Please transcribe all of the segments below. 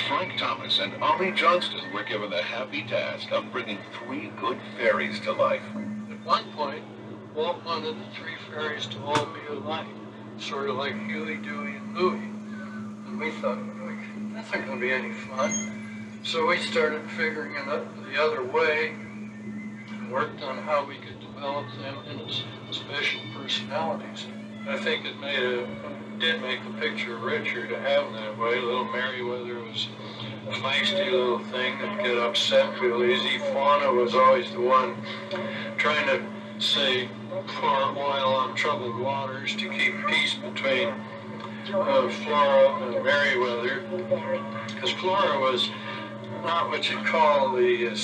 Frank Thomas and Ollie Johnston were given the happy task of bringing 3 good fairies to life. At one point, Walt wanted the 3 fairies to all be alike, sort of like Huey, Dewey, and Louie. And we thought, like, that's not going to be any fun. So we started figuring it out the other way and worked on how we could develop them into special personalities. I think it did make the picture richer to have them that way. Little Merriweather was a feisty little thing that get upset real easy. Fauna was always the one trying to say, pour oil on troubled waters to keep peace between Flora and Merriweather. Because Flora was not what you'd call an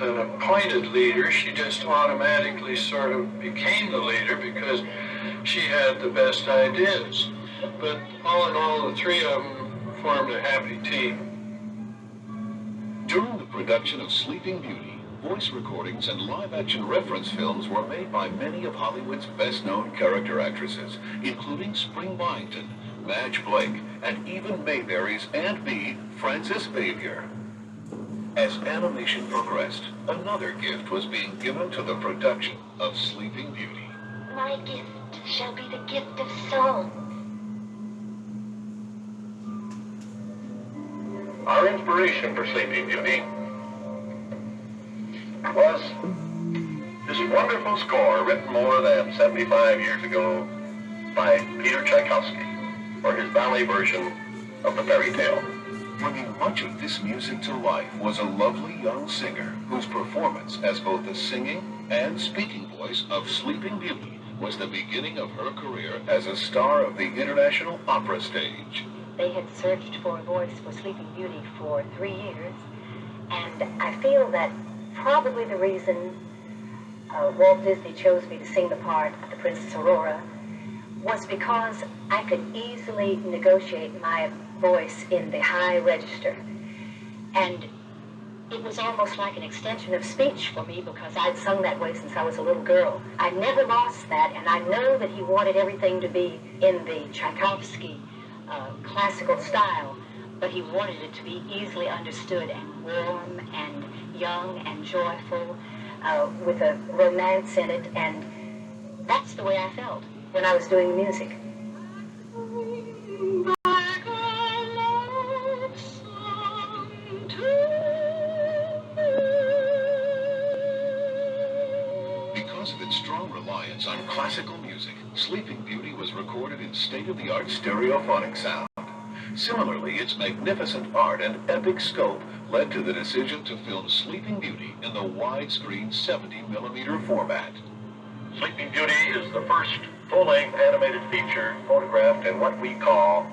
appointed leader. She just automatically sort of became the leader because she had the best ideas. But all in all, the 3 of them formed a happy team. During the production of Sleeping Beauty, voice recordings and live-action reference films were made by many of Hollywood's best-known character actresses, including Spring Byington, Madge Blake, and even Mayberry's Aunt Bee, Frances Xavier. As animation progressed, another gift was being given to the production of Sleeping Beauty. My gift shall be the gift of song. Our inspiration for Sleeping Beauty was this wonderful score written more than 75 years ago by Peter Tchaikovsky for his ballet version of the fairy tale. Bringing much of this music to life was a lovely young singer whose performance as both the singing and speaking voice of Sleeping Beauty was the beginning of her career as a star of the international opera stage. They had searched for a voice for Sleeping Beauty for 3 years, and I feel that probably the reason Walt Disney chose me to sing the part of the Princess Aurora was because I could easily negotiate my voice in the high register. And it was almost like an extension of speech for me because I'd sung that way since I was a little girl. I never lost that, and I know that he wanted everything to be in the Tchaikovsky classical style, but he wanted it to be easily understood and warm and young and joyful, with a romance in it, and that's the way I felt when I was doing the music. Because of its strong reliance on classical music, Sleeping Beauty was recorded in state-of-the-art stereophonic sound. Similarly, its magnificent art and epic scope led to the decision to film Sleeping Beauty in the widescreen 70mm format. Sleeping Beauty is the first full-length animated feature photographed in what we call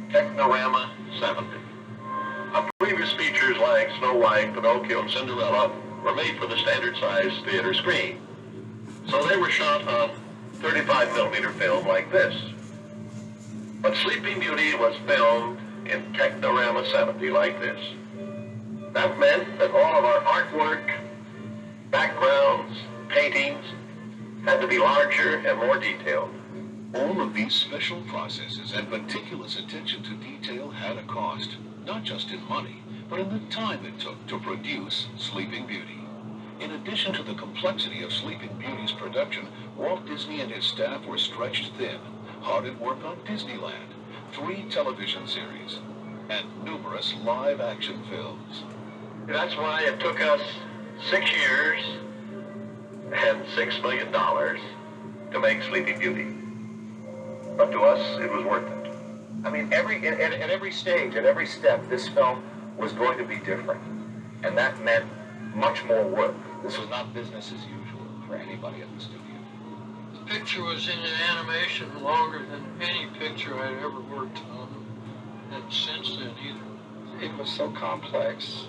Technorama 70. Previous features like Snow White, Pinocchio, and Cinderella were made for the standard-size theater screen. So they were shot on 35mm film like this. But Sleeping Beauty was filmed in Technorama 70 like this. That meant that all of our artwork, backgrounds, paintings had to be larger and more detailed. All of these special processes and meticulous attention to detail had a cost, not just in money, but in the time it took to produce Sleeping Beauty. In addition to the complexity of Sleeping Beauty's production, Walt Disney and his staff were stretched thin, hard at work on Disneyland, 3 television series, and numerous live-action films. That's why it took us 6 years and $6 million to make Sleeping Beauty. But to us, it was worth it. I mean, at every stage, at every step, this film was going to be different. And that meant much more work. This was not business as usual for anybody at the studio. The picture was in animation longer than any picture I'd ever worked on, and since then either. It was so complex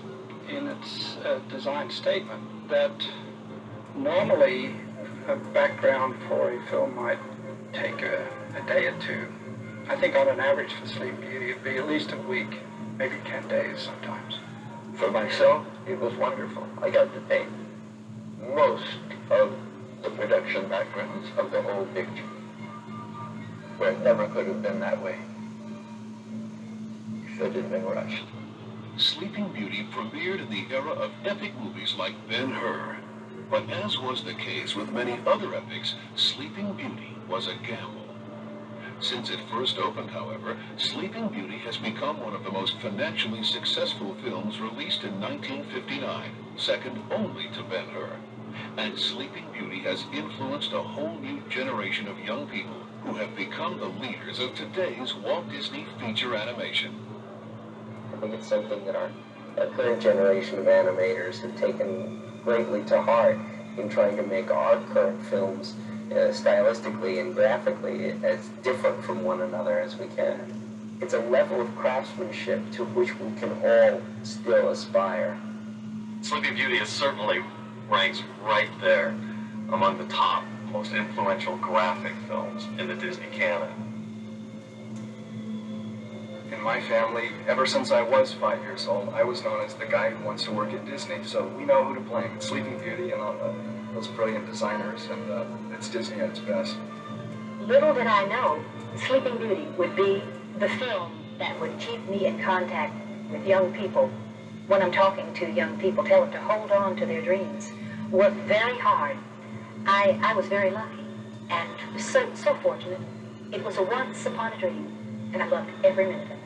in its design statement that normally a background for a film might take a day or 2. I think on an average for Sleeping Beauty it'd be at least a week, maybe 10 days sometimes. For myself, it was wonderful. I got to paint most of the production backgrounds of the whole picture, where it never could have been that way if it had been rushed. Sleeping Beauty premiered in the era of epic movies like Ben-Hur. But as was the case with many other epics, Sleeping Beauty was a gamble. Since it first opened, however, Sleeping Beauty has become one of the most financially successful films released in 1959, second only to Ben-Hur. And Sleeping Beauty has influenced a whole new generation of young people who have become the leaders of today's Walt Disney feature animation. I think it's something that our current generation of animators have taken greatly to heart in trying to make our current films stylistically and graphically as different from one another as we can. It's a level of craftsmanship to which we can all still aspire. Sleeping Beauty is certainly ranks right there among the top most influential graphic films in the Disney canon. In my family, ever since I was 5 years old, I was known as the guy who wants to work at Disney, so we know who to blame. It's Sleeping Beauty and all those brilliant designers, and it's Disney at its best. Little did I know Sleeping Beauty would be the film that would keep me in contact with young people. When I'm talking to young people, tell them to hold on to their dreams, work very hard. I was very lucky and so fortunate. It was a once upon a dream, and I loved every minute of it.